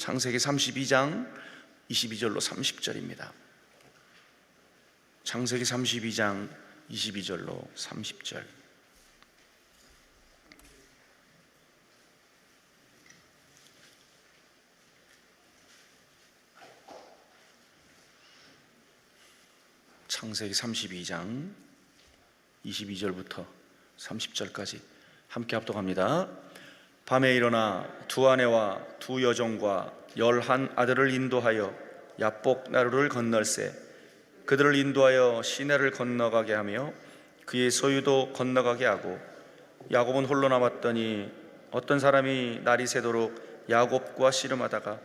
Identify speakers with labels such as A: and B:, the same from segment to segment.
A: 창세기 32장 22절로 30절입니다. 창세기 32장 22절로 30절. 창세기 32장 22절부터 30절까지 함께 합독합니다. 밤에 일어나 두 아내와 두 여종과 11 아들을 인도하여 야복 나루를 건널세 그들을 인도하여 시내를 건너가게 하며 그의 소유도 건너가게 하고 야곱은 홀로 남았더니 어떤 사람이 날이 새도록 야곱과 씨름하다가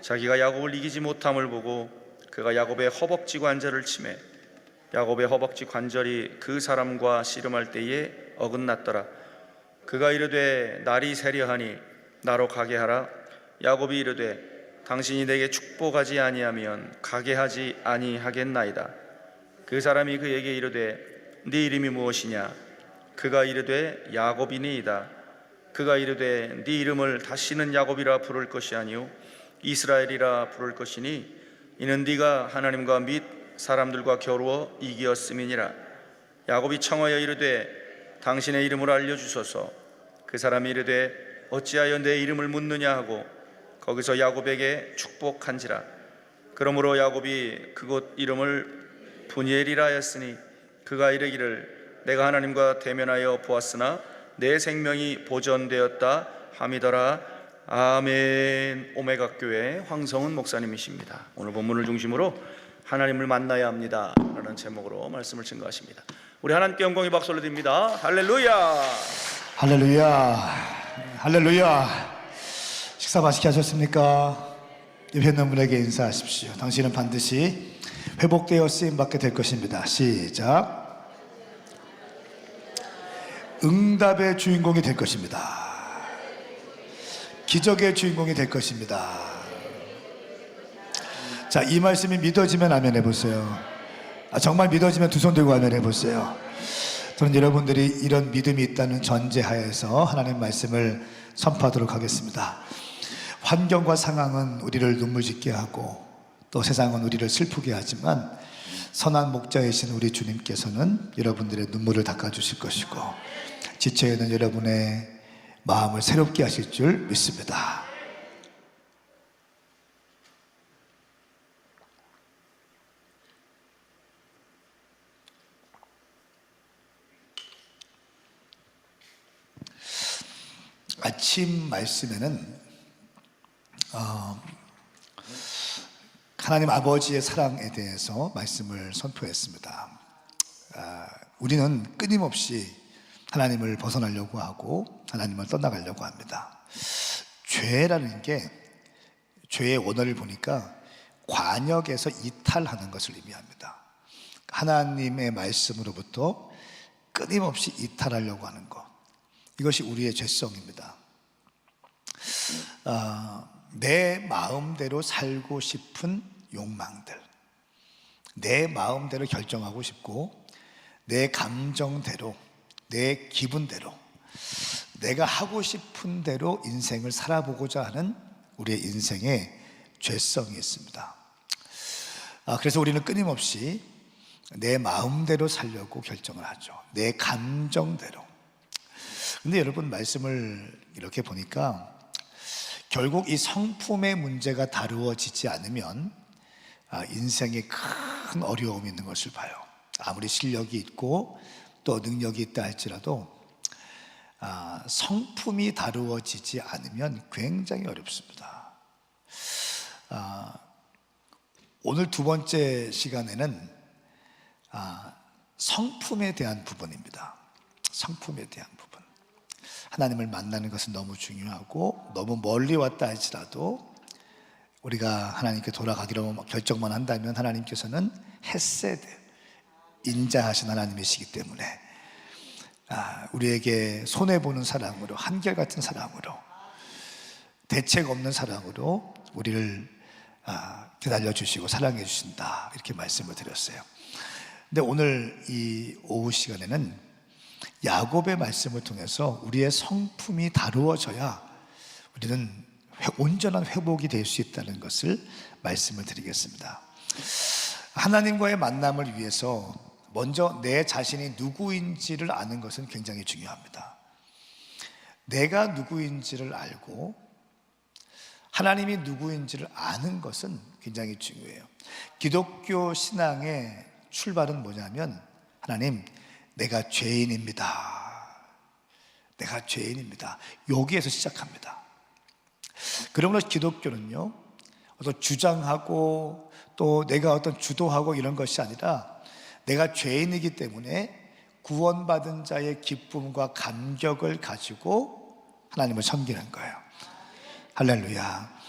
A: 자기가 야곱을 이기지 못함을 보고 그가 야곱의 허벅지 관절을 치매 야곱의 허벅지 관절이 그 사람과 씨름할 때에 어긋났더라. 그가 이르되 날이 새려하니 나로 가게 하라. 야곱이 이르되 당신이 내게 축복하지 아니하면 가게 하지 아니하겠나이다. 그 사람이 그에게 이르되 네 이름이 무엇이냐? 그가 이르되 야곱이니이다. 그가 이르되 네 이름을 다시는 야곱이라 부를 것이 아니요 이스라엘이라 부를 것이니 이는 네가 하나님과 및 사람들과 겨루어 이기었음이니라. 야곱이 청하여 이르되 당신의 이름을 알려주소서. 그 사람이 이르되 어찌하여 내 이름을 묻느냐 하고 거기서 야곱에게 축복한지라. 그러므로 야곱이 그곳 이름을 브니엘이라 하였으니 그가 이르기를 내가 하나님과 대면하여 보았으나 내 생명이 보존되었다 함이더라. 아멘. 오메가 교회 황성은 목사님이십니다. 오늘 본문을 중심으로 하나님을 만나야 합니다 라는 제목으로 말씀을 증거하십니다. 우리 하나님께 영광의 박수를 드립니다. 할렐루야.
B: 할렐루야. 할렐루야. 식사 맛있게 하셨습니까? 옆에 있는 분에게 인사하십시오. 당신은 반드시 회복되어 쓰임받게 될 것입니다. 시작. 응답의 주인공이 될 것입니다. 기적의 주인공이 될 것입니다. 자, 이 말씀이 믿어지면 아멘 해보세요. 정말 믿어지면 두 손 들고 아멘 해보세요. 저는 여러분들이 이런 믿음이 있다는 전제하에서 하나님 말씀을 선포하도록 하겠습니다. 환경과 상황은 우리를 눈물짓게 하고 또 세상은 우리를 슬프게 하지만 선한 목자이신 우리 주님께서는 여러분들의 눈물을 닦아주실 것이고 지쳐있는 여러분의 마음을 새롭게 하실 줄 믿습니다. 아침 말씀에는 하나님 아버지의 사랑에 대해서 말씀을 선포했습니다. 우리는 끊임없이 하나님을 벗어나려고 하고 하나님을 떠나가려고 합니다. 죄라는 게 죄의 원어를 보니까 관역에서 이탈하는 것을 의미합니다. 하나님의 말씀으로부터 끊임없이 이탈하려고 하는 것, 이것이 우리의 죄성입니다. 내 마음대로 살고 싶은 욕망들, 내 마음대로 결정하고 싶고 내 감정대로, 내 기분대로, 내가 하고 싶은 대로 인생을 살아보고자 하는 우리의 인생에 죄성이 있습니다. 그래서 우리는 끊임없이 내 마음대로 살려고 결정을 하죠. 내 감정대로. 근데 여러분, 말씀을 이렇게 보니까 결국 이 성품의 문제가 다루어지지 않으면 인생에 큰 어려움이 있는 것을 봐요. 아무리 실력이 있고 또 능력이 있다 할지라도 성품이 다루어지지 않으면 굉장히 어렵습니다. 오늘 두 번째 시간에는 성품에 대한 부분입니다. 성품에 대한 부분. 하나님을 만나는 것은 너무 중요하고 너무 멀리 왔다 할지라도 우리가 하나님께 돌아가기로 결정만 한다면 하나님께서는 헤세드, 인자하신 하나님이시기 때문에 우리에게 손해보는 사랑으로, 한결같은 사랑으로, 대책 없는 사랑으로 우리를 기다려 주시고 사랑해 주신다, 이렇게 말씀을 드렸어요. 근데 오늘 이 오후 시간에는 야곱의 말씀을 통해서 우리의 성품이 다루어져야 우리는 온전한 회복이 될 수 있다는 것을 말씀을 드리겠습니다. 하나님과의 만남을 위해서 먼저 내 자신이 누구인지를 아는 것은 굉장히 중요합니다. 내가 누구인지를 알고 하나님이 누구인지를 아는 것은 굉장히 중요해요. 기독교 신앙의 출발은 뭐냐면, 하나님, 내가 죄인입니다. 내가 죄인입니다. 여기에서 시작합니다. 그러므로 기독교는요, 어떤 주장하고 또 내가 어떤 주도하고 이런 것이 아니라, 내가 죄인이기 때문에 구원받은 자의 기쁨과 감격을 가지고 하나님을 섬기는 거예요. 할렐루야.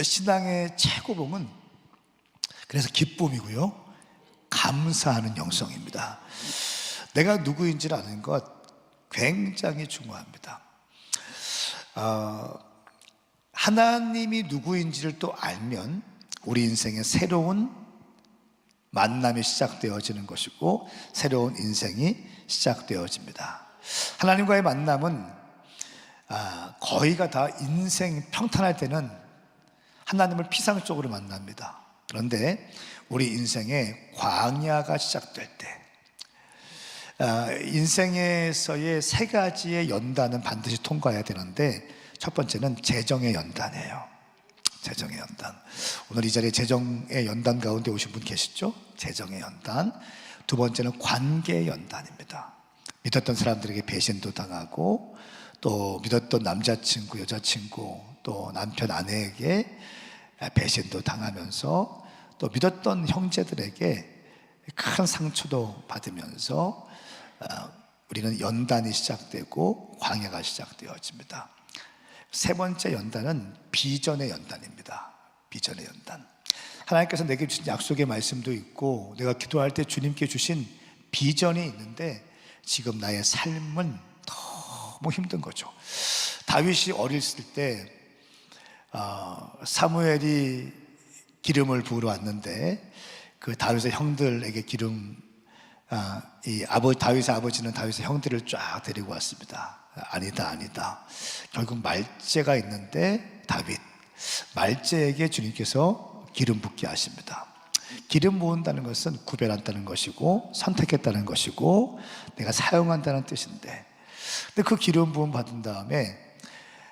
B: 신앙의 최고봉은 그래서 기쁨이고요, 감사하는 영성입니다. 내가 누구인지를 아는 것 굉장히 중요합니다. 하나님이 누구인지를 또 알면 우리 인생에 새로운 만남이 시작되어지는 것이고 새로운 인생이 시작되어집니다. 하나님과의 만남은 거의가 다 인생 평탄할 때는 하나님을 피상적으로 만납니다. 그런데 우리 인생에 광야가 시작될 때, 인생에서의 세 가지의 연단은 반드시 통과해야 되는데, 첫 번째는 재정의 연단이에요. 재정의 연단. 오늘 이 자리에 재정의 연단 가운데 오신 분 계시죠? 재정의 연단. 두 번째는 관계의 연단입니다. 믿었던 사람들에게 배신도 당하고, 또 믿었던 남자친구, 여자친구, 또 남편, 아내에게 배신도 당하면서, 또 믿었던 형제들에게 큰 상처도 받으면서 우리는 연단이 시작되고 광야가 시작되어집니다. 세 번째 연단은 비전의 연단입니다. 비전의 연단. 하나님께서 내게 주신 약속의 말씀도 있고 내가 기도할 때 주님께 주신 비전이 있는데, 지금 나의 삶은 너무 힘든 거죠. 다윗이 어렸을 때 사무엘이 기름을 부으러 왔는데, 그 다윗의 형들에게 다윗의 아버지는 다윗의 형들을 쫙 데리고 왔습니다. 아니다. 결국 말제가 있는데 말제에게 주님께서 기름 붓게 하십니다. 기름 부은다는 것은 구별한다는 것이고 선택했다는 것이고 내가 사용한다는 뜻인데, 근데 그 기름 부음 받은 다음에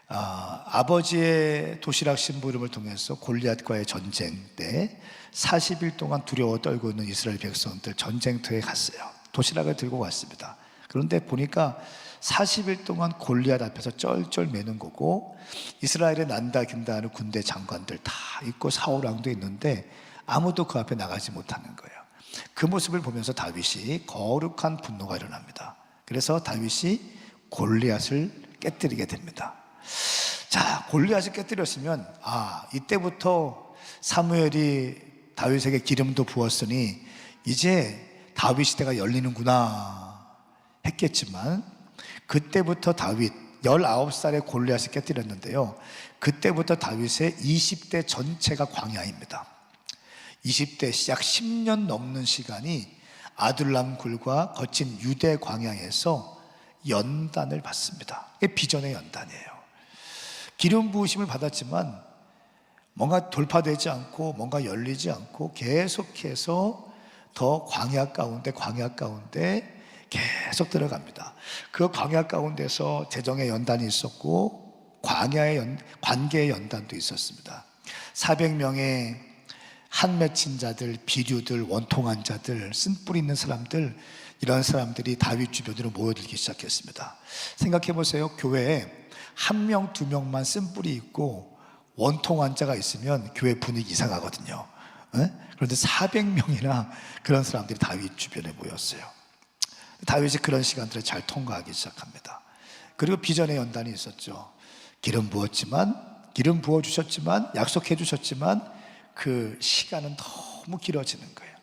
B: 아버지의 도시락 심부름을 통해서 골리앗과의 전쟁 때 40일 동안 두려워 떨고 있는 이스라엘 백성들 전쟁터에 갔어요. 도시락을 들고 갔습니다. 그런데 보니까 40일 동안 골리앗 앞에서 쩔쩔 매는 거고, 이스라엘에 난다 긴다 하는 군대 장관들 다 있고 사울왕도 있는데 아무도 그 앞에 나가지 못하는 거예요. 그 모습을 보면서 다윗이 거룩한 분노가 일어납니다. 그래서 다윗이 골리앗을 깨뜨리게 됩니다. 자, 골리앗을 깨뜨렸으면 이때부터 사무엘이 다윗에게 기름도 부었으니 이제 다윗 시대가 열리는구나 했겠지만, 그때부터 다윗 19살에 골리앗을 깨뜨렸는데요, 그때부터 다윗의 20대 전체가 광야입니다. 20대 약 10년 넘는 시간이 아둘람 굴과 거친 유대 광야에서 연단을 받습니다. 이게 비전의 연단이에요. 기름 부으심을 받았지만 뭔가 돌파되지 않고 뭔가 열리지 않고 계속해서 더 광야 가운데 계속 들어갑니다. 그 광야 가운데서 재정의 연단이 있었고 관계의 연단도 있었습니다. 400명의 한 맺힌 자들, 비류들, 원통한 자들, 쓴뿌리 있는 사람들, 이런 사람들이 다윗 주변으로 모여들기 시작했습니다. 생각해 보세요. 교회에 한 명, 두 명만 쓴뿌리 있고 원통한 자가 있으면 교회 분위기 이상하거든요. 그런데 400명이나 그런 사람들이 다윗 주변에 모였어요. 다윗이 그런 시간들을 잘 통과하기 시작합니다. 그리고 비전의 연단이 있었죠. 기름 부어주셨지만 약속해 주셨지만 그 시간은 너무 길어지는 거예요.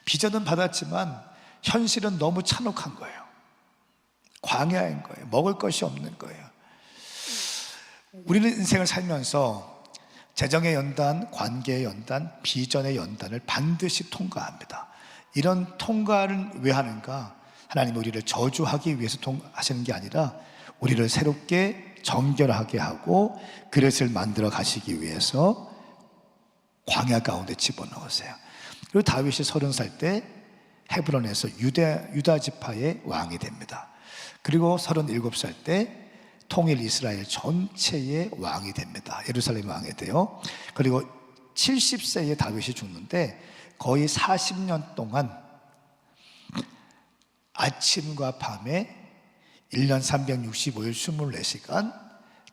B: 비전은 받았지만 현실은 너무 잔혹한 거예요. 광야인 거예요. 먹을 것이 없는 거예요. 우리는 인생을 살면서 재정의 연단, 관계의 연단, 비전의 연단을 반드시 통과합니다. 이런 통과를 왜 하는가? 하나님 우리를 저주하기 위해서 하시는 게 아니라 우리를 새롭게 정결하게 하고 그릇을 만들어 가시기 위해서 광야 가운데 집어넣으세요. 그리고 다윗이 30살 때 헤브론에서 유다 지파의 왕이 됩니다. 그리고 37살 때 통일 이스라엘 전체의 왕이 됩니다. 예루살렘 왕이 돼요. 그리고 70세에 다윗이 죽는데 거의 40년 동안 아침과 밤에 1년 365일 24시간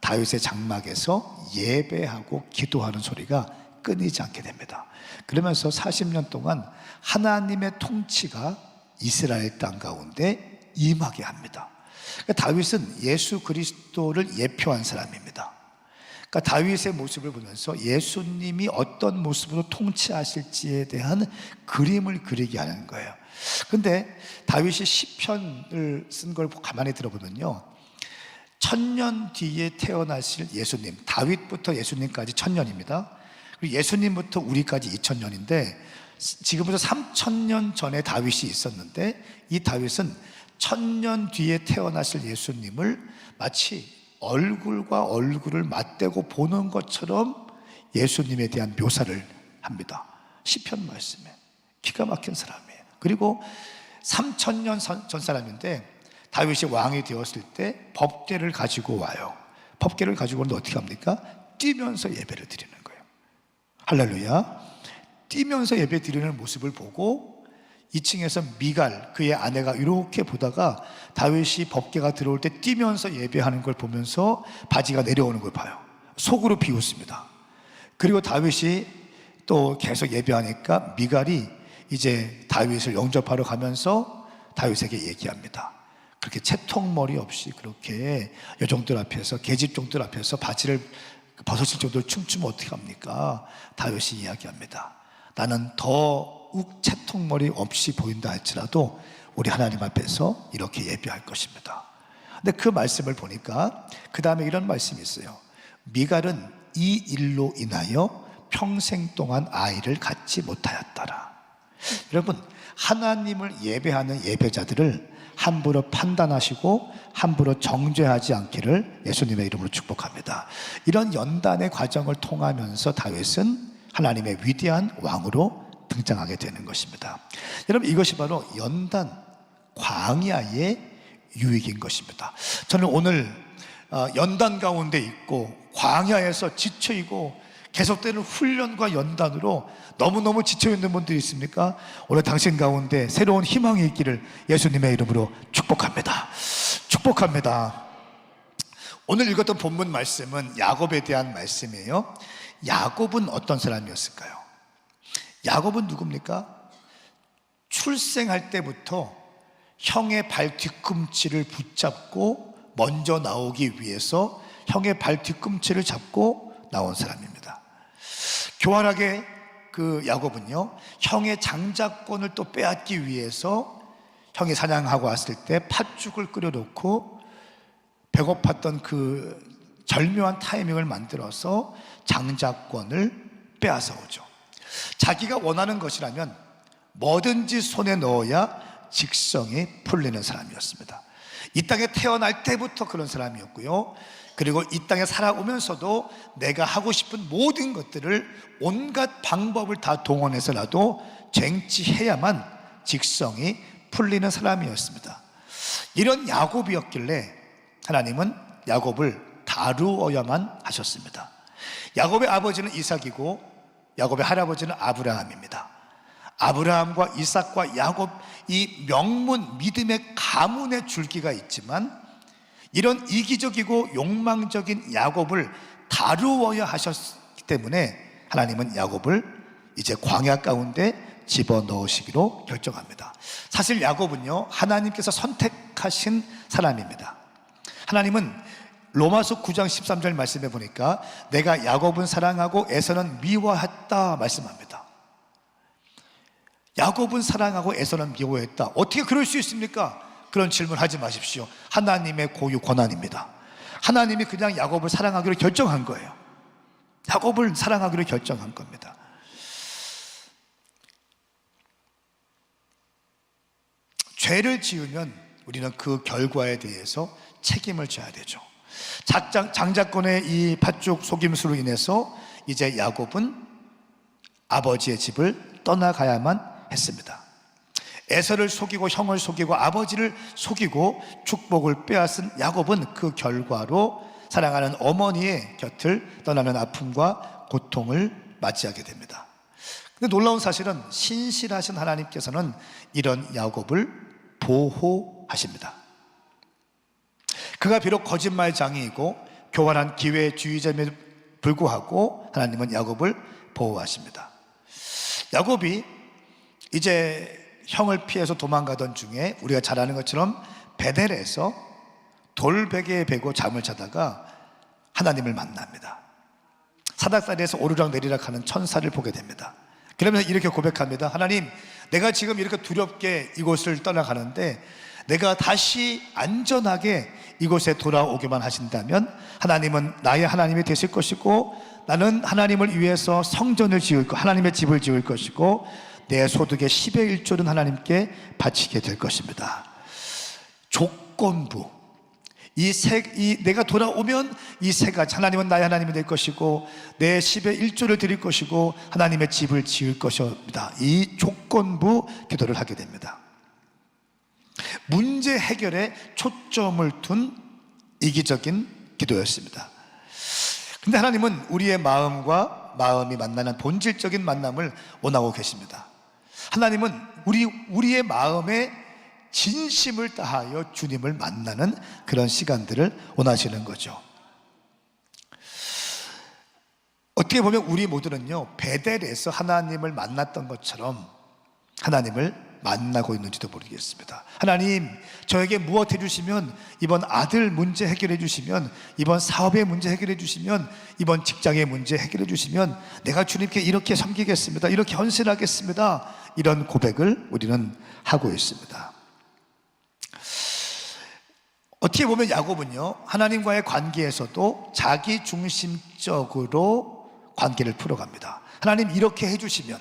B: 다윗의 장막에서 예배하고 기도하는 소리가 끊이지 않게 됩니다. 그러면서 40년 동안 하나님의 통치가 이스라엘 땅 가운데 임하게 합니다. 그러니까 다윗은 예수 그리스도를 예표한 사람입니다. 그러니까 다윗의 모습을 보면서 예수님이 어떤 모습으로 통치하실지에 대한 그림을 그리게 하는 거예요. 근데 다윗이 시편을 쓴 걸 가만히 들어보면요, 1000년 뒤에 태어나실 예수님, 다윗부터 예수님까지 1000년입니다. 그리고 예수님부터 우리까지 2000년인데 지금부터 3000년 전에 다윗이 있었는데 이 다윗은 1000년 뒤에 태어나실 예수님을 마치 얼굴과 얼굴을 맞대고 보는 것처럼 예수님에 대한 묘사를 합니다. 시편 말씀에. 기가 막힌 사람이에요. 그리고 3000년 전 사람인데 다윗이 왕이 되었을 때 법궤를 가지고 와요. 법궤를 가지고 오는데 어떻게 합니까? 뛰면서 예배를 드리는 거예요. 할렐루야. 뛰면서 예배 드리는 모습을 보고 2층에서 미갈 그의 아내가 이렇게 보다가 다윗이 법궤가 들어올 때 뛰면서 예배하는 걸 보면서 바지가 내려오는 걸 봐요. 속으로 비웃습니다. 그리고 다윗이 또 계속 예배하니까 미갈이 이제 다윗을 영접하러 가면서 다윗에게 얘기합니다. 그렇게 채통머리 없이 그렇게 여종들 앞에서, 계집종들 앞에서 바지를 벗어질 정도로 춤추면 어떻게 합니까? 다윗이 이야기합니다. 나는 더욱 채통머리 없이 보인다 할지라도 우리 하나님 앞에서 이렇게 예배할 것입니다. 근데 그 말씀을 보니까 그 다음에 이런 말씀이 있어요. 미갈은 이 일로 인하여 평생 동안 아이를 갖지 못하였더라. 여러분, 하나님을 예배하는 예배자들을 함부로 판단하시고 함부로 정죄하지 않기를 예수님의 이름으로 축복합니다. 이런 연단의 과정을 통하면서 다윗은 하나님의 위대한 왕으로 등장하게 되는 것입니다. 여러분, 이것이 바로 연단, 광야의 유익인 것입니다. 저는 오늘 연단 가운데 있고 광야에서 지쳐있고 계속되는 훈련과 연단으로 너무너무 지쳐있는 분들이 있습니까? 오늘 당신 가운데 새로운 희망이 있기를 예수님의 이름으로 축복합니다. 축복합니다. 오늘 읽었던 본문 말씀은 야곱에 대한 말씀이에요. 야곱은 어떤 사람이었을까요? 야곱은 누굽니까? 출생할 때부터 형의 발 뒤꿈치를 붙잡고 먼저 나오기 위해서 형의 발 뒤꿈치를 잡고 나온 사람입니다. 교활하게 그 야곱은요, 형의 장자권을 또 빼앗기 위해서 형이 사냥하고 왔을 때 팥죽을 끓여놓고 배고팠던 그 절묘한 타이밍을 만들어서 장자권을 빼앗아 오죠. 자기가 원하는 것이라면 뭐든지 손에 넣어야 직성이 풀리는 사람이었습니다. 이 땅에 태어날 때부터 그런 사람이었고요, 그리고 이 땅에 살아오면서도 내가 하고 싶은 모든 것들을 온갖 방법을 다 동원해서라도 쟁취해야만 직성이 풀리는 사람이었습니다. 이런 야곱이었길래 하나님은 야곱을 다루어야만 하셨습니다. 야곱의 아버지는 이삭이고 야곱의 할아버지는 아브라함입니다. 아브라함과 이삭과 야곱, 이 명문 믿음의 가문의 줄기가 있지만 이런 이기적이고 욕망적인 야곱을 다루어야 하셨기 때문에 하나님은 야곱을 이제 광야 가운데 집어넣으시기로 결정합니다. 사실 야곱은요, 하나님께서 선택하신 사람입니다. 하나님은 로마서 9장 13절 말씀해 보니까 내가 야곱은 사랑하고 에서는 미워했다 말씀합니다. 야곱은 사랑하고 에서는 미워했다. 어떻게 그럴 수 있습니까? 그런 질문 하지 마십시오. 하나님의 고유 권한입니다. 하나님이 그냥 야곱을 사랑하기로 결정한 거예요. 야곱을 사랑하기로 결정한 겁니다. 죄를 지으면 우리는 그 결과에 대해서 책임을 져야 되죠. 장자권의 이 팥죽 속임수로 인해서 이제 야곱은 아버지의 집을 떠나가야만 했습니다. 에서를 속이고 형을 속이고 아버지를 속이고 축복을 빼앗은 야곱은 그 결과로 사랑하는 어머니의 곁을 떠나는 아픔과 고통을 맞이하게 됩니다. 근데 놀라운 사실은 신실하신 하나님께서는 이런 야곱을 보호하십니다. 그가 비록 거짓말장이이고 교활한 기회주의자임에도 불구하고 하나님은 야곱을 보호하십니다. 야곱이 이제 형을 피해서 도망가던 중에 우리가 잘 아는 것처럼 베델에서 돌베개에 베고 잠을 자다가 하나님을 만납니다. 사닥다리에서 오르락 내리락 하는 천사를 보게 됩니다. 그러면서 이렇게 고백합니다. 하나님, 내가 지금 이렇게 두렵게 이곳을 떠나가는데 내가 다시 안전하게 이곳에 돌아오기만 하신다면 하나님은 나의 하나님이 되실 것이고 나는 하나님을 위해서 성전을 지을 것, 하나님의 집을 지을 것이고 내 소득의 10의 1조는 하나님께 바치게 될 것입니다. 조건부, 내가 돌아오면 이 세 가지, 하나님은 나의 하나님이 될 것이고 내 10의 1조를 드릴 것이고 하나님의 집을 지을 것입니다. 이 조건부 기도를 하게 됩니다. 문제 해결에 초점을 둔 이기적인 기도였습니다. 근데 하나님은 우리의 마음과 마음이 만나는 본질적인 만남을 원하고 계십니다. 하나님은 우리의 마음에 진심을 다하여 주님을 만나는 그런 시간들을 원하시는 거죠. 어떻게 보면 우리 모두는요, 베델에서 하나님을 만났던 것처럼 하나님을 만나고 있는지도 모르겠습니다. 하나님, 저에게 무엇 해주시면, 이번 아들 문제 해결해 주시면, 이번 사업의 문제 해결해 주시면, 이번 직장의 문제 해결해 주시면 내가 주님께 이렇게 섬기겠습니다, 이렇게 헌신하겠습니다, 이런 고백을 우리는 하고 있습니다. 어떻게 보면 야곱은요, 하나님과의 관계에서도 자기 중심적으로 관계를 풀어갑니다. 하나님 이렇게 해주시면,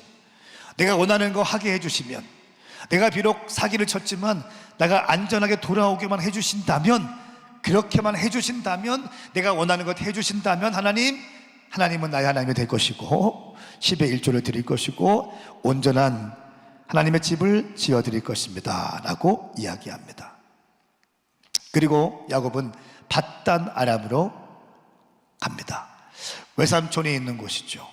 B: 내가 원하는 거 하게 해주시면, 내가 비록 사기를 쳤지만 내가 안전하게 돌아오게만 해주신다면, 그렇게만 해주신다면, 내가 원하는 것 해주신다면 하나님은 나의 하나님이 될 것이고 10의 1조를 드릴 것이고 온전한 하나님의 집을 지어드릴 것입니다 라고 이야기합니다. 그리고 야곱은 밧단 아람으로 갑니다. 외삼촌이 있는 곳이죠.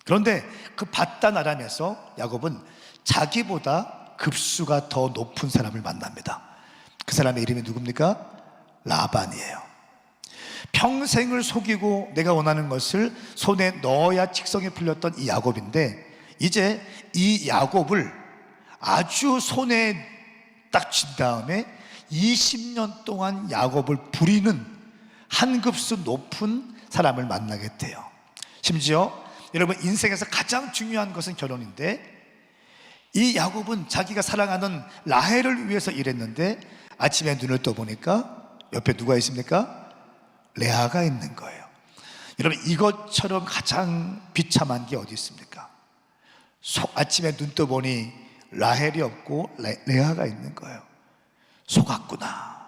B: 그런데 그 밧단 아람에서 야곱은 자기보다 급수가 더 높은 사람을 만납니다. 그 사람의 이름이 누굽니까? 라반이에요. 평생을 속이고 내가 원하는 것을 손에 넣어야 직성이 풀렸던 이 야곱인데, 이제 이 야곱을 아주 손에 딱 쥔 다음에 20년 동안 야곱을 부리는 한 급수 높은 사람을 만나게 돼요. 심지어 여러분, 인생에서 가장 중요한 것은 결혼인데, 이 야곱은 자기가 사랑하는 라헬을 위해서 일했는데 아침에 눈을 떠보니까 옆에 누가 있습니까? 레아가 있는 거예요. 여러분, 이것처럼 가장 비참한 게 어디 있습니까? 아침에 눈 떠보니 라헬이 없고 레아가 있는 거예요. 속았구나,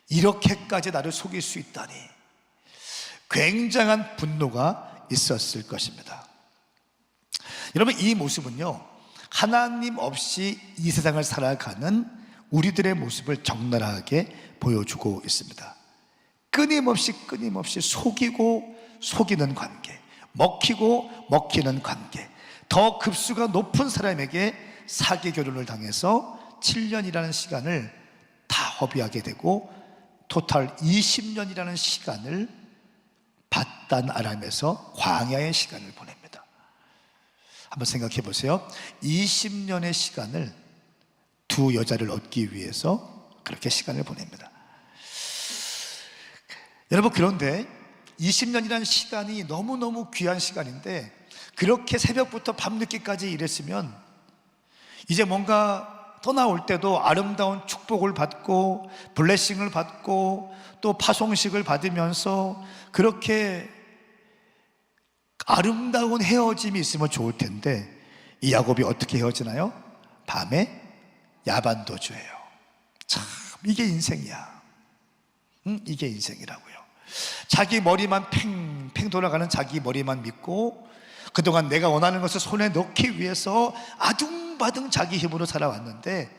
B: 이렇게까지 나를 속일 수 있다니. 굉장한 분노가 있었을 것입니다. 여러분, 이 모습은요, 하나님 없이 이 세상을 살아가는 우리들의 모습을 적나라하게 보여주고 있습니다. 끊임없이 속이고 속이는 관계, 먹히고 먹히는 관계, 더 급수가 높은 사람에게 사기 결혼을 당해서 7년이라는 시간을 다 허비하게 되고 토탈 20년이라는 시간을 밧단 아람에서 광야의 시간을 보냅니다. 한번 생각해 보세요. 20년의 시간을 두 여자를 얻기 위해서 그렇게 시간을 보냅니다. 여러분, 그런데 20년이라는 시간이 너무너무 귀한 시간인데, 그렇게 새벽부터 밤늦게까지 일했으면 이제 뭔가 떠나올 때도 아름다운 축복을 받고 블레싱을 받고 또 파송식을 받으면서 그렇게 아름다운 헤어짐이 있으면 좋을 텐데, 이 야곱이 어떻게 헤어지나요? 밤에 야반도주예요. 참, 이게 인생이야. 이게 인생이라고요. 자기 머리만 팽팽 돌아가는 자기 머리만 믿고 그동안 내가 원하는 것을 손에 넣기 위해서 아둥바둥 자기 힘으로 살아왔는데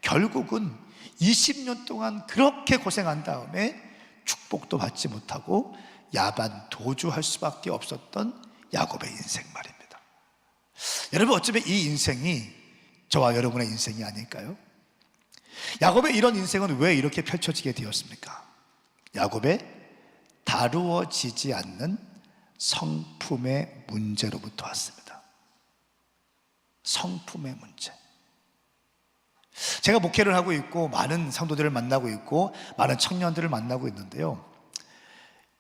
B: 결국은 20년 동안 그렇게 고생한 다음에 축복도 받지 못하고 야반 도주할 수밖에 없었던 야곱의 인생 말입니다. 여러분, 어쩌면 이 인생이 저와 여러분의 인생이 아닐까요? 야곱의 이런 인생은 왜 이렇게 펼쳐지게 되었습니까? 야곱의 다루어지지 않는 성품의 문제로부터 왔습니다. 성품의 문제. 제가 목회를 하고 있고 많은 성도들을 만나고 있고 많은 청년들을 만나고 있는데요,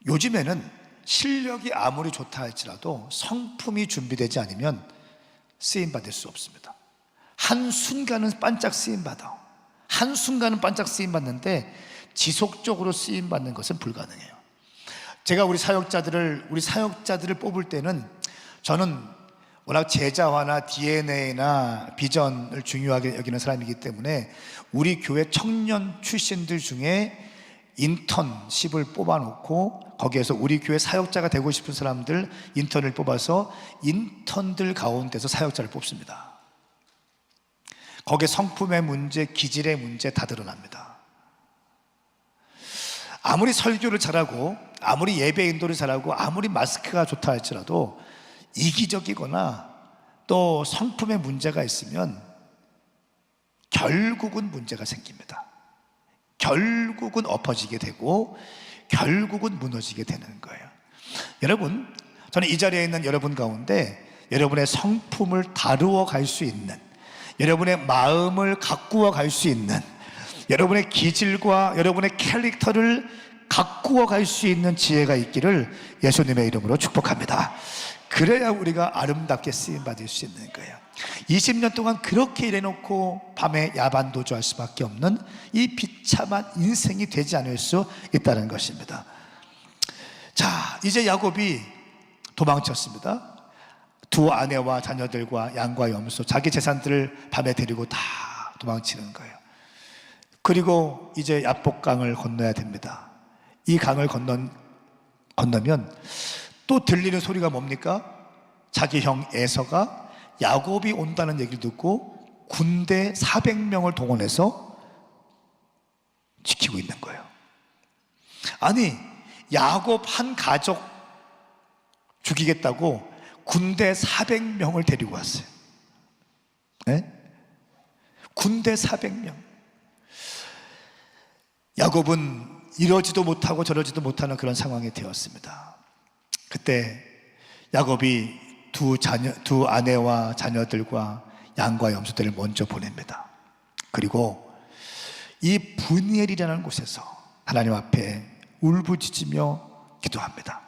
B: 요즘에는 실력이 아무리 좋다 할지라도 성품이 준비되지 않으면 쓰임받을 수 없습니다. 한순간은 반짝 쓰임받아, 한순간은 반짝 쓰임받는데 지속적으로 쓰임받는 것은 불가능해요. 제가 우리 사역자들을 뽑을 때는 저는 워낙 제자화나 DNA나 비전을 중요하게 여기는 사람이기 때문에 우리 교회 청년 출신들 중에 인턴십을 뽑아놓고 거기에서 우리 교회 사역자가 되고 싶은 사람들 인턴을 뽑아서 인턴들 가운데서 사역자를 뽑습니다. 거기에 성품의 문제, 기질의 문제 다 드러납니다. 아무리 설교를 잘하고 아무리 예배 인도를 잘하고 아무리 마스크가 좋다 할지라도 이기적이거나 또 성품의 문제가 있으면 결국은 문제가 생깁니다. 결국은 엎어지게 되고 결국은 무너지게 되는 거예요. 여러분, 저는 이 자리에 있는 여러분 가운데 여러분의 성품을 다루어 갈 수 있는, 여러분의 마음을 가꾸어 갈 수 있는, 여러분의 기질과 여러분의 캐릭터를 가꾸어 갈 수 있는 지혜가 있기를 예수님의 이름으로 축복합니다. 그래야 우리가 아름답게 쓰임받을 수 있는 거예요. 20년 동안 그렇게 일해놓고 밤에 야반도주할 수밖에 없는 이 비참한 인생이 되지 않을 수 있다는 것입니다. 자, 이제 야곱이 도망쳤습니다. 두 아내와 자녀들과 양과 염소, 자기 재산들을 밤에 데리고 다 도망치는 거예요. 그리고 이제 야복강을 건너야 됩니다. 이 강을 건너면 또 들리는 소리가 뭡니까? 자기 형 에서가 야곱이 온다는 얘기를 듣고 군대 400명을 동원해서 지키고 있는 거예요. 아니, 야곱 한 가족 죽이겠다고 군대 400명을 데리고 왔어요. 네? 군대 400명. 야곱은 이러지도 못하고 저러지도 못하는 그런 상황이 되었습니다. 그때 야곱이 두 아내와 자녀들과 양과 염소들을 먼저 보냅니다. 그리고 이 브니엘이라는 곳에서 하나님 앞에 울부짖으며 기도합니다.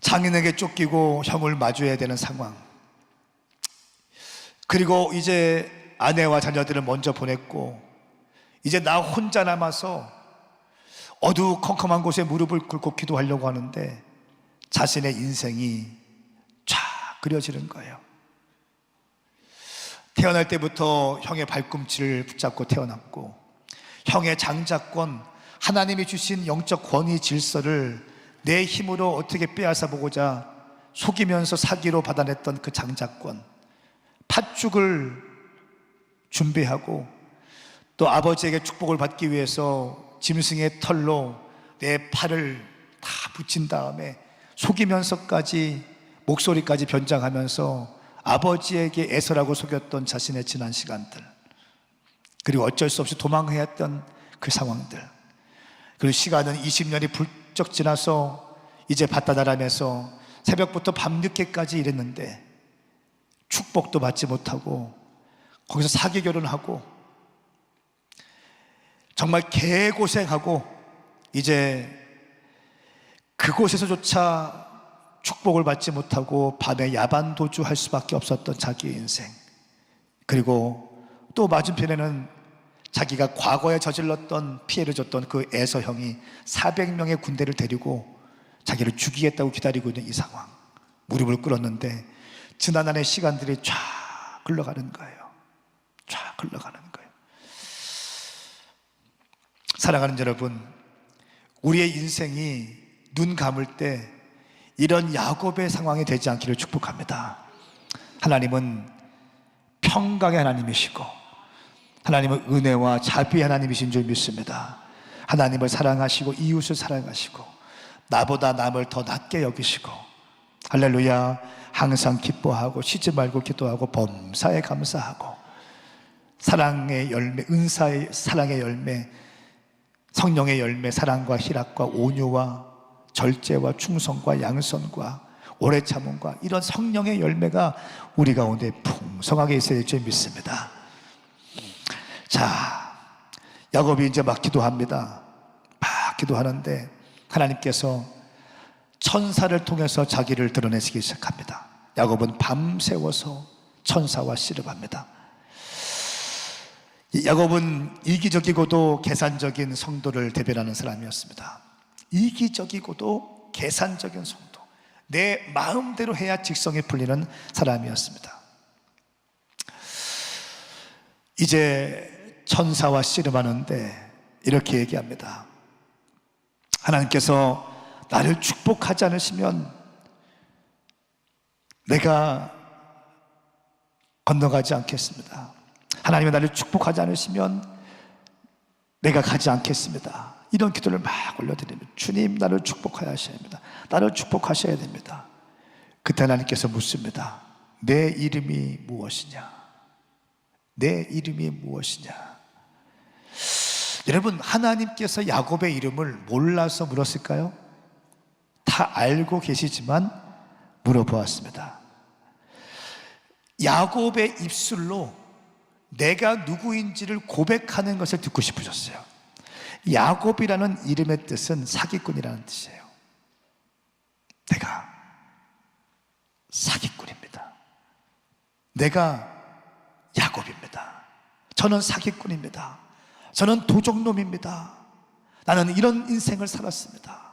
B: 장인에게 쫓기고 형을 마주해야 되는 상황, 그리고 이제 아내와 자녀들을 먼저 보냈고 이제 나 혼자 남아서 어두컴컴한 곳에 무릎을 꿇고 기도하려고 하는데 자신의 인생이 쫙 그려지는 거예요. 태어날 때부터 형의 발꿈치를 붙잡고 태어났고 형의 장자권, 하나님이 주신 영적 권위 질서를 내 힘으로 어떻게 빼앗아 보고자 속이면서 사기로 받아냈던 그 장자권, 팥죽을 준비하고 또 아버지에게 축복을 받기 위해서 짐승의 털로 내 팔을 다 붙인 다음에 속이면서까지 목소리까지 변장하면서 아버지에게 애서라고 속였던 자신의 지난 시간들, 그리고 어쩔 수 없이 도망해야 했던 그 상황들, 그리고 시간은 20년이 훌쩍 지나서 이제 밭다다람에서 새벽부터 밤늦게까지 일했는데 축복도 받지 못하고 거기서 사기 결혼하고 정말 개고생하고 이제 그곳에서조차 축복을 받지 못하고 밤에 야반도주할 수밖에 없었던 자기의 인생, 그리고 또 맞은편에는 자기가 과거에 저질렀던 피해를 줬던 그 에서 형이 400명의 군대를 데리고 자기를 죽이겠다고 기다리고 있는 이 상황, 무릎을 꿇었는데 지난날의 시간들이 쫙 흘러가는 거예요. 쫙 흘러가는 거예요. 사랑하는 여러분, 우리의 인생이 눈 감을 때 이런 야곱의 상황이 되지 않기를 축복합니다. 하나님은 평강의 하나님이시고 하나님은 은혜와 자비의 하나님이신 줄 믿습니다. 하나님을 사랑하시고 이웃을 사랑하시고 나보다 남을 더 낮게 여기시고, 할렐루야, 항상 기뻐하고 쉬지 말고 기도하고 범사에 감사하고, 사랑의 열매, 은사의 사랑의 열매, 성령의 열매, 사랑과 희락과 온유와 절제와 충성과 양선과 오래 참음과 이런 성령의 열매가 우리 가운데 풍성하게 있어야 될 줄 믿습니다. 자, 야곱이 이제 막 기도합니다. 막 기도하는데 하나님께서 천사를 통해서 자기를 드러내시기 시작합니다. 야곱은 밤새워서 천사와 씨름합니다. 야곱은 이기적이고도 계산적인 성도를 대변하는 사람이었습니다. 이기적이고도 계산적인 성도, 내 마음대로 해야 직성이 풀리는 사람이었습니다. 이제 천사와 씨름하는데 이렇게 얘기합니다. 하나님께서 나를 축복하지 않으시면 내가 건너가지 않겠습니다. 하나님이 나를 축복하지 않으시면 내가 가지 않겠습니다. 이런 기도를 막 올려드립니다. 주님, 나를 축복하셔야 합니다. 나를 축복하셔야 됩니다. 그때 하나님께서 묻습니다. 내 이름이 무엇이냐? 내 이름이 무엇이냐? 여러분, 하나님께서 야곱의 이름을 몰라서 물었을까요? 다 알고 계시지만 물어보았습니다. 야곱의 입술로 내가 누구인지를 고백하는 것을 듣고 싶으셨어요. 야곱이라는 이름의 뜻은 사기꾼이라는 뜻이에요. 내가 사기꾼입니다. 내가 야곱입니다. 저는 사기꾼입니다. 저는 도적놈입니다. 나는 이런 인생을 살았습니다.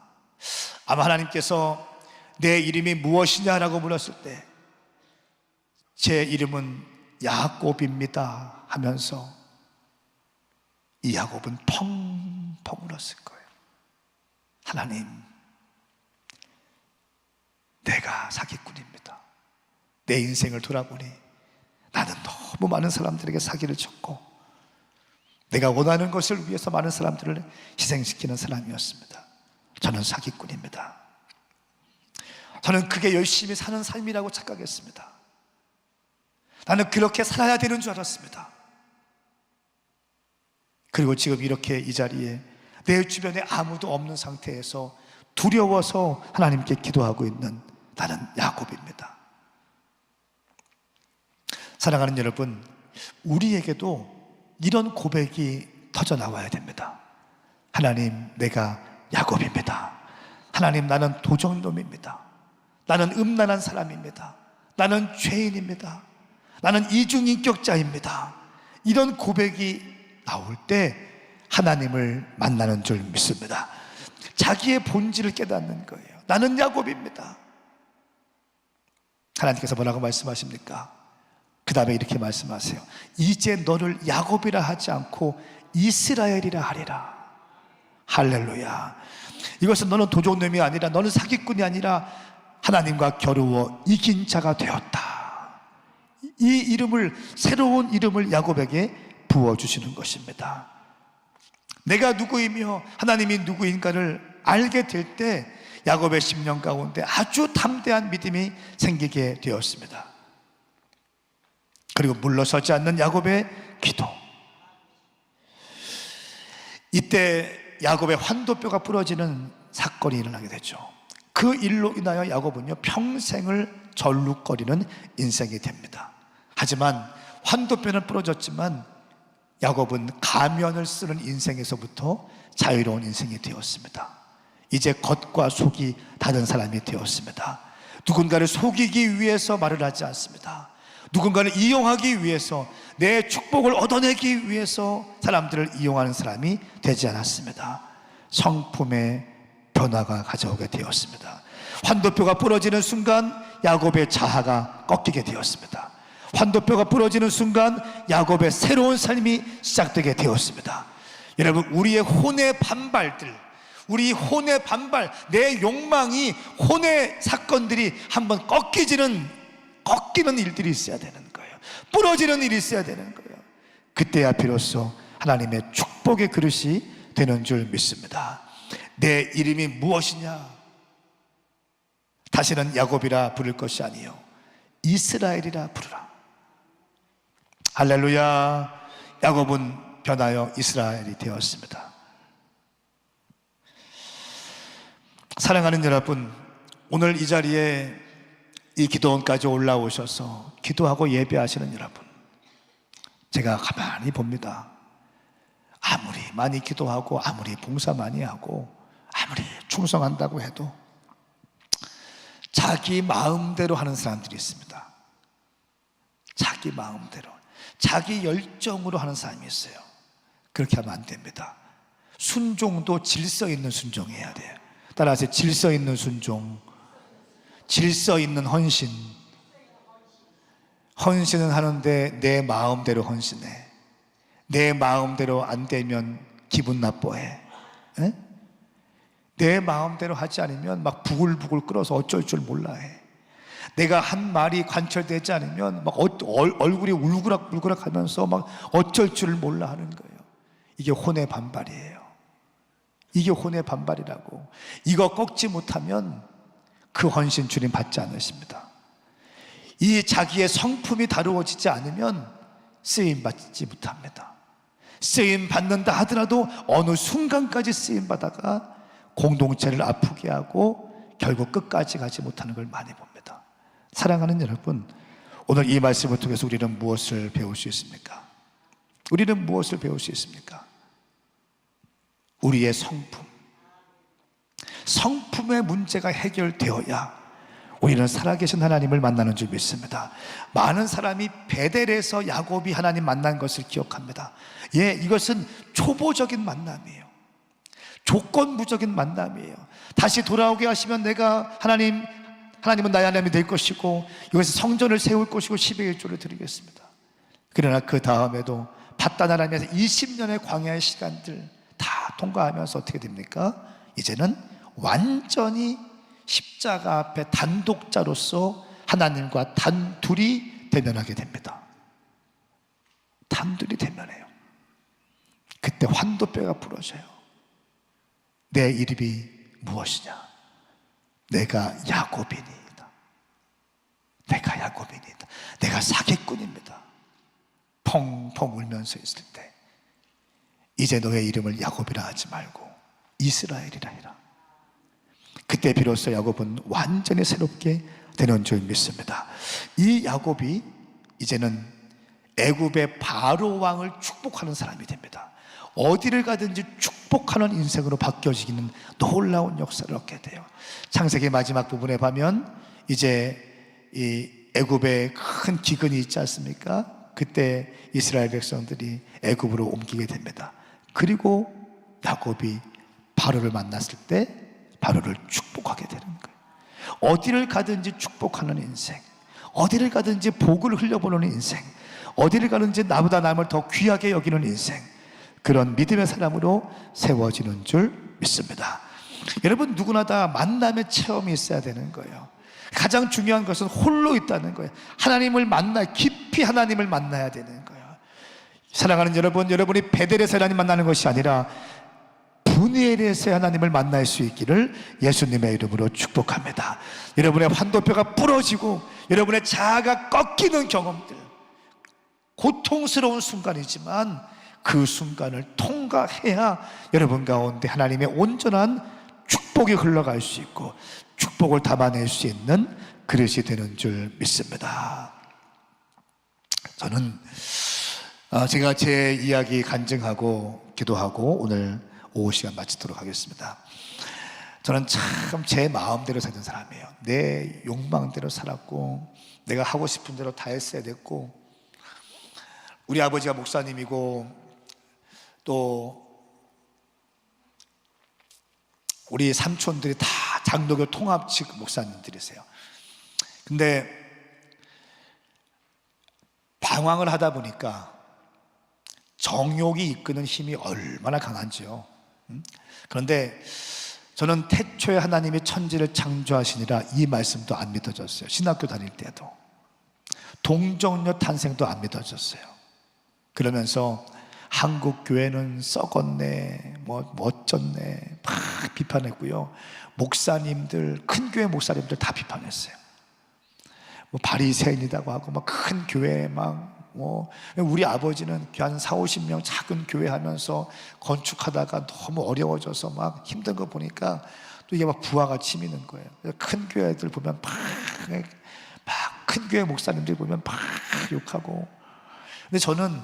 B: 아마 하나님께서 내 이름이 무엇이냐라고 물었을 때 제 이름은 야곱입니다 하면서 이 야곱은 펑펑 울었을 거예요. 하나님, 내가 사기꾼입니다. 내 인생을 돌아보니 나는 너무 많은 사람들에게 사기를 쳤고 내가 원하는 것을 위해서 많은 사람들을 희생시키는 사람이었습니다. 저는 사기꾼입니다. 저는 그게 열심히 사는 삶이라고 착각했습니다. 나는 그렇게 살아야 되는 줄 알았습니다. 그리고 지금 이렇게 이 자리에 내 주변에 아무도 없는 상태에서 두려워서 하나님께 기도하고 있는 나는 야곱입니다. 사랑하는 여러분, 우리에게도 이런 고백이 터져 나와야 됩니다. 하나님, 내가 야곱입니다. 하나님, 나는 도적놈입니다. 나는 음란한 사람입니다. 나는 죄인입니다. 나는 이중인격자입니다. 이런 고백이 나올 때 하나님을 만나는 줄 믿습니다. 자기의 본질을 깨닫는 거예요. 나는 야곱입니다. 하나님께서 뭐라고 말씀하십니까? 그 다음에 이렇게 말씀하세요. 이제 너를 야곱이라 하지 않고 이스라엘이라 하리라. 할렐루야. 이것은 너는 도적놈이 아니라, 너는 사기꾼이 아니라 하나님과 겨루어 이긴 자가 되었다. 이 이름을, 새로운 이름을 야곱에게 부어주시는 것입니다. 내가 누구이며 하나님이 누구인가를 알게 될 때 야곱의 심령 가운데 아주 담대한 믿음이 생기게 되었습니다. 그리고 물러서지 않는 야곱의 기도. 이때 야곱의 환도뼈가 부러지는 사건이 일어나게 되죠. 그 일로 인하여 야곱은요, 평생을 절룩거리는 인생이 됩니다. 하지만 환도뼈는 부러졌지만 야곱은 가면을 쓰는 인생에서부터 자유로운 인생이 되었습니다. 이제 겉과 속이 다른 사람이 되었습니다. 누군가를 속이기 위해서 말을 하지 않습니다. 누군가를 이용하기 위해서, 내 축복을 얻어내기 위해서 사람들을 이용하는 사람이 되지 않았습니다. 성품의 변화가 가져오게 되었습니다. 환도뼈가 부러지는 순간 야곱의 자아가 꺾이게 되었습니다. 환도뼈가 부러지는 순간 야곱의 새로운 삶이 시작되게 되었습니다. 여러분, 우리의 혼의 반발들, 우리 혼의 반발, 내 욕망이, 혼의 사건들이 한번 꺾이는 일들이 있어야 되는 거예요. 부러지는 일이 있어야 되는 거예요. 그때야 비로소 하나님의 축복의 그릇이 되는 줄 믿습니다. 내 이름이 무엇이냐? 다시는 야곱이라 부를 것이 아니요 이스라엘이라 부르라. 할렐루야. 야곱은 변하여 이스라엘이 되었습니다. 사랑하는 여러분, 오늘 이 자리에 이 기도원까지 올라오셔서 기도하고 예배하시는 여러분, 제가 가만히 봅니다. 아무리 많이 기도하고 아무리 봉사 많이 하고 아무리 충성한다고 해도 자기 마음대로 하는 사람들이 있습니다. 자기 마음대로, 자기 열정으로 하는 사람이 있어요. 그렇게 하면 안 됩니다. 순종도 질서 있는 순종해야 돼요. 따라서 질서 있는 순종, 질서 있는 헌신. 헌신은 하는데 내 마음대로 헌신해. 내 마음대로 안 되면 기분 나빠해. 에? 내 마음대로 하지 않으면 막 부글부글 끓어서 어쩔 줄 몰라 해. 내가 한 말이 관철되지 않으면 막 얼굴이 울그락불그락 하면서 막 어쩔 줄 몰라 하는 거예요. 이게 혼의 반발이에요. 이게 혼의 반발이라고. 이거 꺾지 못하면 그 헌신 주님 받지 않으십니다. 이 자기의 성품이 다루어지지 않으면 쓰임 받지 못합니다. 쓰임 받는다 하더라도 어느 순간까지 쓰임 받다가 공동체를 아프게 하고 결국 끝까지 가지 못하는 걸 많이 봅니다. 사랑하는 여러분, 오늘 이 말씀을 통해서 우리는 무엇을 배울 수 있습니까? 우리는 무엇을 배울 수 있습니까? 우리의 성품의 문제가 해결되어야 우리는 살아계신 하나님을 만나는 줄 믿습니다. 많은 사람이 베델에서 야곱이 하나님 만난 것을 기억합니다. 예, 이것은 초보적인 만남이에요. 조건부적인 만남이에요. 다시 돌아오게 하시면 내가 하나님은 나의 하나님이 될 것이고 이것에 성전을 세울 것이고 10의 1조를 드리겠습니다. 그러나 그 다음에도 바단 아람에서 20년의 광야의 시간들 다 통과하면서 어떻게 됩니까? 이제는 완전히 십자가 앞에 단독자로서 하나님과 단둘이 대면하게 됩니다. 단둘이 대면해요. 그때 환도뼈가 부러져요. 내 이름이 무엇이냐? 내가 야곱이니이다. 내가 야곱이니이다. 내가 사기꾼입니다. 펑펑 울면서 있을 때 이제 너의 이름을 야곱이라 하지 말고 이스라엘이라 해라. 그때 비로소 야곱은 완전히 새롭게 되는 줄 믿습니다. 이 야곱이 이제는 애굽의 바로 왕을 축복하는 사람이 됩니다. 어디를 가든지 축복하는 인생으로 바뀌어지기는 놀라운 역사를 얻게 돼요. 창세기 마지막 부분에 보면 이제 이 애굽에 큰 기근이 있지 않습니까? 그때 이스라엘 백성들이 애굽으로 옮기게 됩니다. 그리고 야곱이 바로를 만났을 때 바로를 축복하게 되는 거예요. 어디를 가든지 축복하는 인생, 어디를 가든지 복을 흘려보는 인생, 어디를 가든지 나보다 남을 더 귀하게 여기는 인생, 그런 믿음의 사람으로 세워지는 줄 믿습니다. 여러분, 누구나 다 만남의 체험이 있어야 되는 거예요. 가장 중요한 것은 홀로 있다는 거예요. 하나님을 깊이 하나님을 만나야 되는 거예요. 사랑하는 여러분, 여러분이 베델에서 하나님 만나는 것이 아니라 분이엘에서 하나님을 만날 수 있기를 예수님의 이름으로 축복합니다. 여러분의 환도뼈가 부러지고 여러분의 자아가 꺾이는 경험들, 고통스러운 순간이지만 그 순간을 통과해야 여러분 가운데 하나님의 온전한 축복이 흘러갈 수 있고 축복을 담아낼 수 있는 그릇이 되는 줄 믿습니다. 저는 제가 제 이야기 간증하고 기도하고 오늘 오후 시간 마치도록 하겠습니다. 저는 참 제 마음대로 살던 사람이에요. 내 욕망대로 살았고 내가 하고 싶은 대로 다 했어야 됐고, 우리 아버지가 목사님이고 또 우리 삼촌들이 다 장로교 통합측 목사님들이세요. 근데 방황을 하다 보니까 정욕이 이끄는 힘이 얼마나 강한지요. 그런데 저는 태초에 하나님이 천지를 창조하시니라 이 말씀도 안 믿어졌어요. 신학교 다닐 때도 동정녀 탄생도 안 믿어졌어요. 그러면서 한국 교회는 썩었네, 뭐 어쩌네 막 비판했고요. 목사님들, 큰 교회 목사님들 다 비판했어요. 뭐 바리새인이라고 하고 막 큰 교회 막 뭐 우리 아버지는 한 40-50명 작은 교회 하면서 건축하다가 너무 어려워져서 막 힘든 거 보니까 또 이게 막 부하가 치미는 거예요. 큰 교회들 보면 막 큰 교회 목사님들 보면 막 욕하고. 근데 저는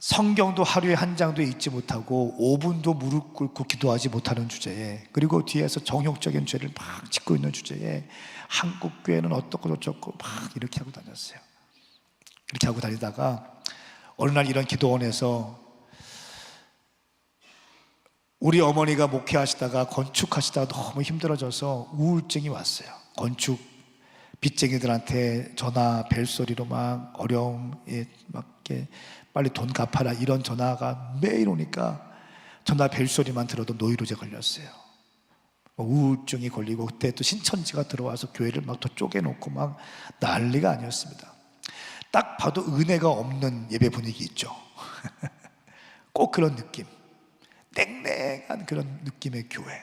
B: 성경도 하루에 한 장도 읽지 못하고 5분도 무릎 꿇고 기도하지 못하는 주제에, 그리고 뒤에서 정욕적인 죄를 막 짓고 있는 주제에 한국 교회는 어떻고 저쩌고 막 이렇게 하고 다녔어요. 이렇게 하고 다니다가 어느 날 이런 기도원에서 우리 어머니가 목회하시다가 건축하시다가 너무 힘들어져서 우울증이 왔어요. 건축 빚쟁이들한테 전화 벨소리로 막 어려움에 막 이렇게 빨리 돈 갚아라 이런 전화가 매일 오니까 전화 벨소리만 들어도 노이로제 걸렸어요. 우울증이 걸리고 그때 또 신천지가 들어와서 교회를 막 더 쪼개놓고 막 난리가 아니었습니다. 딱 봐도 은혜가 없는 예배 분위기 있죠. 꼭 그런 느낌, 냉랭한 그런 느낌의 교회.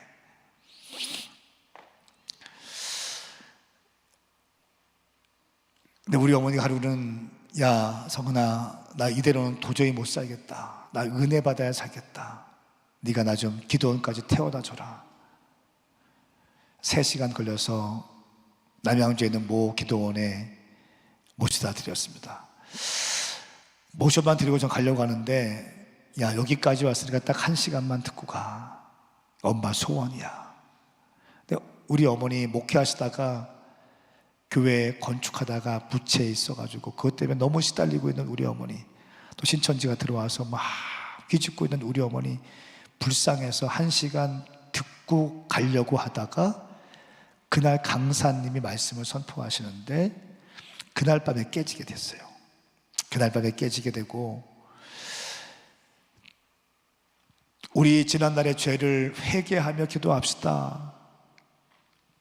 B: 근데 우리 어머니가 하루는 야 성은아, 나 이대로는 도저히 못 살겠다. 나 은혜 받아야 살겠다. 네가 나 좀 기도원까지 태워다 줘라. 3시간 걸려서 남양주에 있는 모 기도원에 모셔다 드렸습니다. 모셔만 드리고 전 가려고 하는데 야 여기까지 왔으니까 딱 1시간만 듣고 가. 엄마 소원이야. 근데 우리 어머니 목회하시다가 교회 건축하다가 부채에 있어가지고 그것 때문에 너무 시달리고 있는 우리 어머니, 또 신천지가 들어와서 막 기죽고 있는 우리 어머니 불쌍해서 1시간 듣고 가려고 하다가 그날 강사님이 말씀을 선포하시는데 그날 밤에 깨지게 됐어요. 그날 밤에 깨지게 되고 우리 지난날의 죄를 회개하며 기도합시다.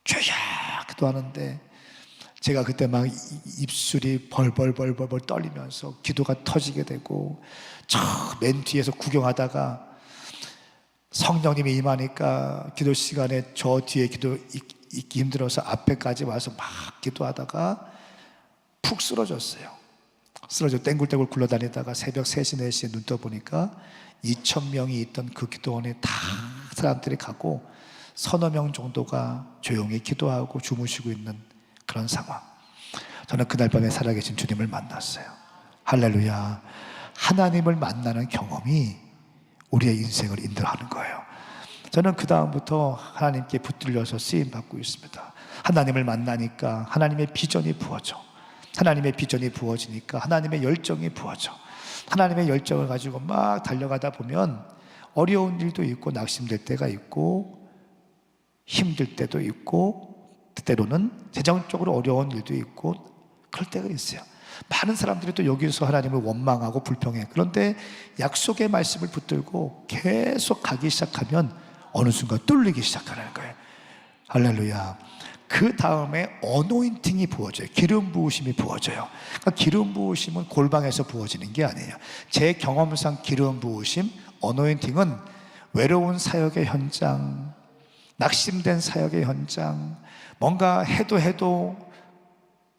B: 죄야 기도하는데 제가 그때 막 입술이 벌벌 떨리면서 기도가 터지게 되고 저 맨 뒤에서 구경하다가 성령님이 임하니까 기도 시간에 저 뒤에 기도 있기 힘들어서 앞에까지 와서 막 기도하다가 푹 쓰러졌어요. 쓰러져 땡굴땡굴 굴러다니다가 새벽 3시, 4시에 눈 떠보니까 2,000명이 있던 그 기도원에 다 사람들이 가고 서너 명 정도가 조용히 기도하고 주무시고 있는 그런 상황. 저는 그날 밤에 살아계신 주님을 만났어요. 할렐루야. 하나님을 만나는 경험이 우리의 인생을 인도하는 거예요. 저는 그 다음부터 하나님께 붙들려서 쓰임받고 있습니다. 하나님을 만나니까 하나님의 비전이 부어져. 하나님의 비전이 부어지니까 하나님의 열정이 부어져. 하나님의 열정을 가지고 막 달려가다 보면 어려운 일도 있고 낙심될 때가 있고 힘들 때도 있고 때로는 재정적으로 어려운 일도 있고 그럴 때가 있어요. 많은 사람들이 또 여기서 하나님을 원망하고 불평해. 그런데 약속의 말씀을 붙들고 계속 가기 시작하면 어느 순간 뚫리기 시작하는 거예요. 할렐루야. 그 다음에 어노인팅이 부어져요. 기름 부으심이 부어져요. 그러니까 기름 부으심은 골방에서 부어지는 게 아니에요. 제 경험상 기름 부으심, 어노인팅은 외로운 사역의 현장, 낙심된 사역의 현장, 뭔가 해도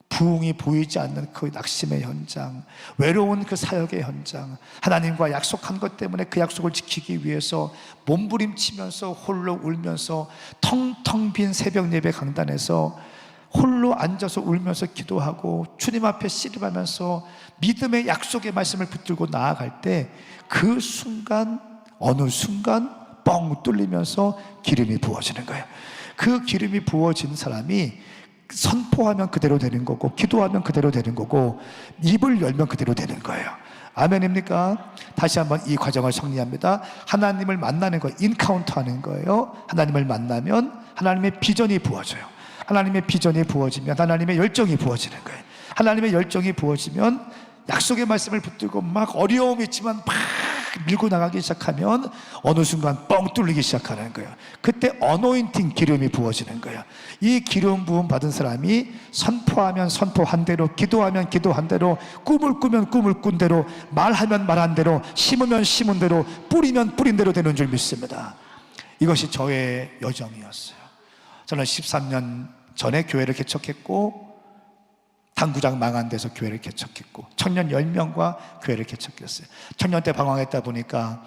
B: 부흥이 보이지 않는 그 낙심의 현장, 외로운 그 사역의 현장, 하나님과 약속한 것 때문에 그 약속을 지키기 위해서 몸부림치면서 홀로 울면서 텅텅 빈 새벽 예배 강단에서 홀로 앉아서 울면서 기도하고 주님 앞에 씨름하면서 믿음의 약속의 말씀을 붙들고 나아갈 때 그 순간, 어느 순간 뻥 뚫리면서 기름이 부어지는 거예요. 그 기름이 부어진 사람이 선포하면 그대로 되는 거고 기도하면 그대로 되는 거고 입을 열면 그대로 되는 거예요. 아멘입니까? 다시 한번 이 과정을 정리합니다. 하나님을 만나는 거, 인카운터 하는 거예요. 하나님을 만나면 하나님의 비전이 부어져요. 하나님의 비전이 부어지면 하나님의 열정이 부어지는 거예요. 하나님의 열정이 부어지면 약속의 말씀을 붙들고 막 어려움이 있지만 막 밀고 나가기 시작하면 어느 순간 뻥 뚫리기 시작하는 거예요. 그때 어노인팅 기름이 부어지는 거예요. 이 기름 부음 받은 사람이 선포하면 선포한 대로, 기도하면 기도한 대로, 꿈을 꾸면 꿈을 꾼 대로, 말하면 말한 대로, 심으면 심은 대로, 뿌리면 뿌린 대로 되는 줄 믿습니다. 이것이 저의 여정이었어요. 저는 13년 전에 교회를 개척했고, 당구장 망한 데서 교회를 개척했고, 청년 10명과 교회를 개척했어요. 청년 때 방황했다 보니까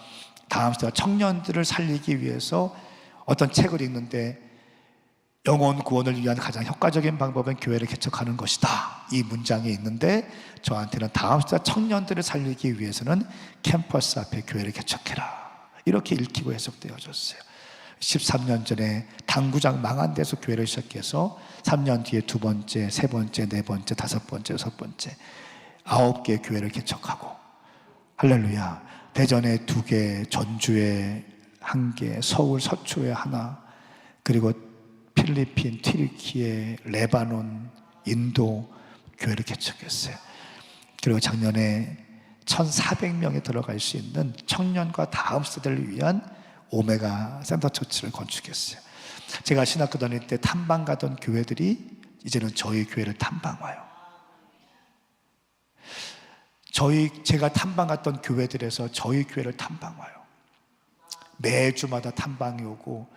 B: 다음 시대가 청년들을 살리기 위해서 어떤 책을 읽는데, 영혼 구원을 위한 가장 효과적인 방법은 교회를 개척하는 것이다, 이 문장이 있는데, 저한테는 다음 시대 청년들을 살리기 위해서는 캠퍼스 앞에 교회를 개척해라, 이렇게 읽히고 해석되어졌어요. 13년 전에 당구장 망한 데서 교회를 시작해서 3년 뒤에 2번째, 3번째, 4번째, 5번째, 6번째 9개의 교회를 개척하고, 할렐루야, 대전에 2개, 전주에 1개, 서울 서초에 1, 그리고 필리핀, 튀르키예, 레바논, 인도 교회를 개척했어요. 그리고 작년에 1,400명이 들어갈 수 있는 청년과 다음 세대를 위한 오메가 센터 처치를 건축했어요. 제가 신학교 다닐 때 탐방 가던 교회들이 이제는 저희 교회를 탐방 와요. 제가 탐방 갔던 교회들에서 저희 교회를 탐방 와요. 매주마다 탐방이 오고,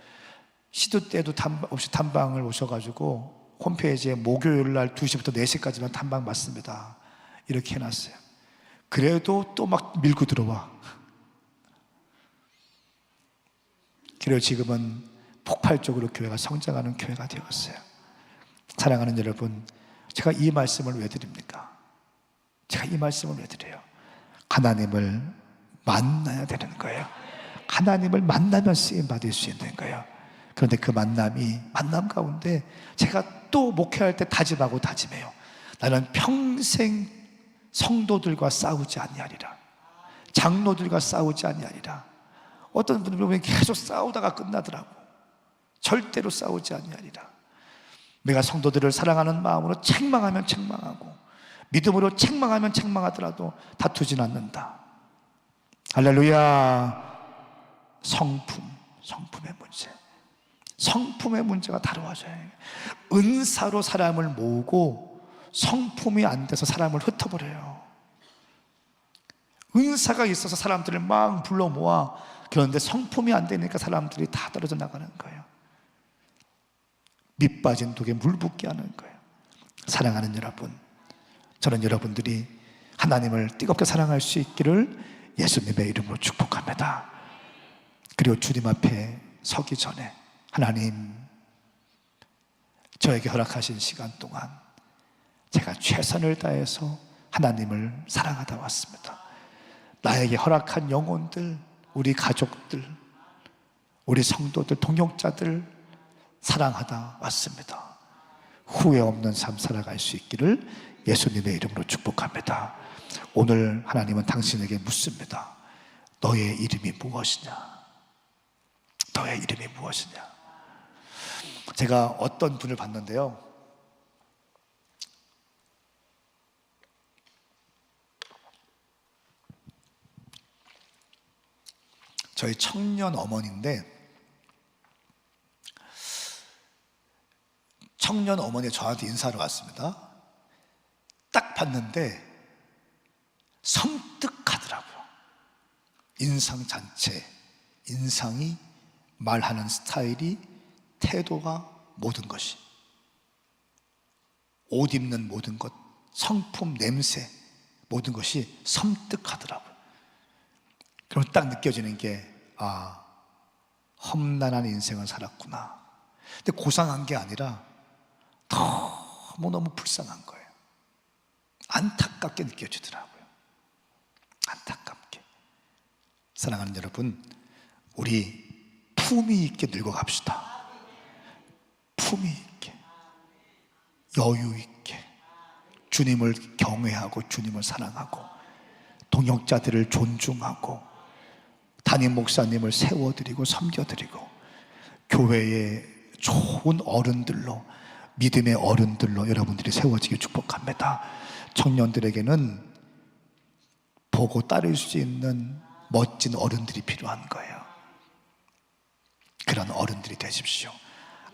B: 시도 때도 없이 탐방을 오셔가지고 홈페이지에 목요일 날 2시부터 4시까지만 탐방 받습니다, 이렇게 해놨어요. 그래도 또 막 밀고 들어와. 그리고 지금은 폭발적으로 교회가 성장하는 교회가 되었어요. 사랑하는 여러분, 제가 이 말씀을 왜 드립니까? 제가 이 말씀을 왜 드려요? 하나님을 만나야 되는 거예요. 하나님을 만나면 쓰임 받을 수 있는 거예요. 그런데 그 만남 가운데 제가 또 목회할 때 다짐해요. 나는 평생 성도들과 싸우지 아니하리라, 장로들과 싸우지 아니하리라. 어떤 분들 보면 계속 싸우다가 끝나더라고. 절대로 싸우지 아니하리라. 내가 성도들을 사랑하는 마음으로 책망하면 책망하고, 믿음으로 책망하면 책망하더라도 다투진 않는다. 할렐루야. 성품의 문제. 성품의 문제가 다루어져야 해요. 은사로 사람을 모으고 성품이 안 돼서 사람을 흩어버려요. 은사가 있어서 사람들을 막 불러 모아, 그런데 성품이 안 되니까 사람들이 다 떨어져 나가는 거예요. 밑 빠진 독에 물 붓게 하는 거예요. 사랑하는 여러분, 저는 여러분들이 하나님을 뜨겁게 사랑할 수 있기를 예수님의 이름으로 축복합니다. 그리고 주님 앞에 서기 전에, 하나님, 저에게 허락하신 시간 동안 제가 최선을 다해서 하나님을 사랑하다 왔습니다. 나에게 허락한 영혼들, 우리 가족들, 우리 성도들, 동역자들 사랑하다 왔습니다. 후회 없는 삶 살아갈 수 있기를 예수님의 이름으로 축복합니다. 오늘 하나님은 당신에게 묻습니다. 너의 이름이 무엇이냐? 너의 이름이 무엇이냐? 제가 어떤 분을 봤는데요, 저희 청년 어머니인데, 청년 어머니가 저한테 인사를 왔습니다. 딱 봤는데 섬뜩하더라고요. 인상 자체, 인상이, 말하는 스타일이, 태도가, 모든 것이, 옷 입는 모든 것, 성품, 냄새, 모든 것이 섬뜩하더라고요. 그럼 딱 느껴지는 게, 아, 험난한 인생을 살았구나. 근데 고상한 게 아니라 너무 불쌍한 거예요. 안타깝게 느껴지더라고요. 안타깝게. 사랑하는 여러분, 우리 품위 있게 늙어갑시다. 품위 있게, 여유 있게, 주님을 경외하고 주님을 사랑하고, 동역자들을 존중하고, 담임 목사님을 세워드리고 섬겨드리고, 교회의 좋은 어른들로, 믿음의 어른들로 여러분들이 세워지길 축복합니다. 청년들에게는 보고 따를 수 있는 멋진 어른들이 필요한 거예요. 그런 어른들이 되십시오.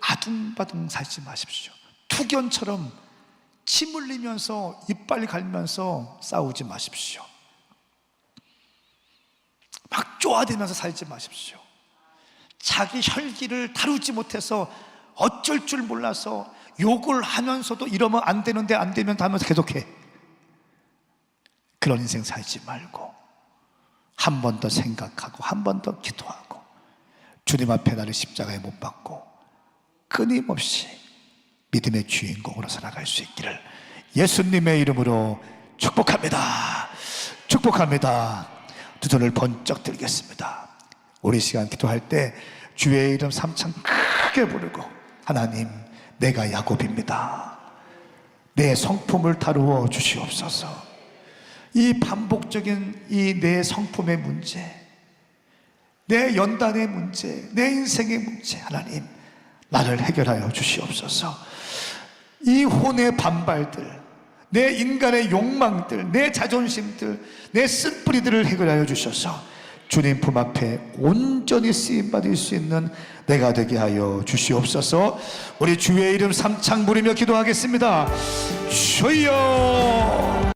B: 아둥바둥 살지 마십시오. 투견처럼 침 흘리면서 이빨 갈면서 싸우지 마십시오. 막 쪼아대면서 살지 마십시오. 자기 혈기를 다루지 못해서 어쩔 줄 몰라서 욕을 하면서도 이러면 안 되는데 안 되면 하면서 계속해. 그런 인생 살지 말고 한 번 더 생각하고 한 번 더 기도하고 주님 앞에 나를 십자가에 못 박고 끊임없이 믿음의 주인공으로 살아갈 수 있기를 예수님의 이름으로 축복합니다. 축복합니다. 두 손을 번쩍 들겠습니다. 우리 시간 기도할 때 주의 이름 3참 크게 부르고 하나님, 내가 야곱입니다. 내 성품을 다루어 주시옵소서. 이 반복적인 이 내 성품의 문제, 내 연단의 문제, 내 인생의 문제, 하나님 나를 해결하여 주시옵소서. 이 혼의 반발들, 내 인간의 욕망들, 내 자존심들, 내 쓴뿌리들을 해결하여 주셔서 주님 품 앞에 온전히 쓰임받을 수 있는 내가 되게 하여 주시옵소서. 우리 주의 이름 삼창 부르며 기도하겠습니다. 주여.